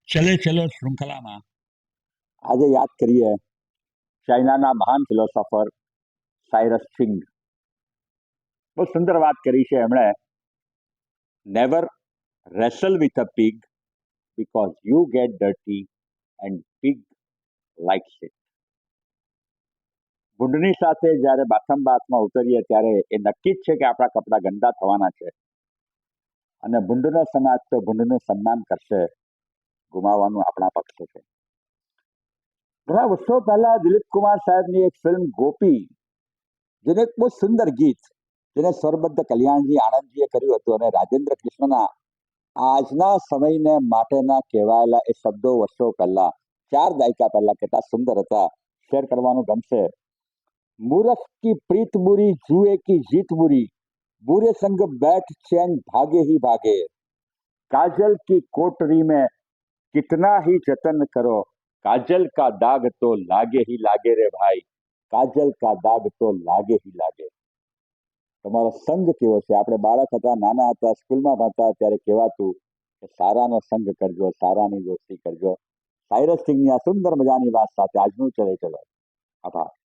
ચલે ચલો શૃંખલામાં આજે યાદ કરીએ ચાઇનાના મહાન ફિલોસોફર સાયરસ સિંઘ. બહુ સુંદર વાત કરી છે એમણે. Never wrestle with a pig because you get dirty and pig likes it. ભૂંડની સાથે જ્યારે બાથમ બાથમાં ઉતરીએ ત્યારે એ નક્કી જ છે કે આપણા કપડા ગંદા થવાના છે, અને ભૂંડનો સમાજ તો ભૂંડનું સન્માન કરશે, ગુમાવવાનું આપણા પક્ષે છે. ઘણા વર્ષો પહેલા દિલીપ કુમાર સાહેબની એક ફિલ્મ ગોપી, જેને એક બહુ સુંદર ગીત જેને સ્વરબદ્ધ કલ્યાણજી આનંદજીએ કર્યું હતું, અને રાજેન્દ્ર કૃષ્ણના આજના સમયને માટેના કહેવાયેલા એ શબ્દો વર્ષો પહેલા, 4 દાયકા પહેલા કેટલા સુંદર હતા, શેર કરવાનું ગમશે. मूर्ख की प्रीत बुरी जुए की जीत बुरी, बुरे संग बैठ चैन भागे ही भागे, काजल की कोटरी में कितना ही जतन करो, काजल का दाग तो लागे ही लागे रे भाई, काजल का दाग તો લાગે ही લાગે. તમારો સંગ કેવો છે? આપણે બાળક હતા, નાના હતા, સ્કૂલમાં ભણતા ત્યારે કહેવાતું કે સારાનો સંગ કરજો, સારાની દોસ્તી કરજો. સાયરસ સિંઘની આ સુંદર મજાની વાત સાથે આજનું ચલે ચલો. આભાર.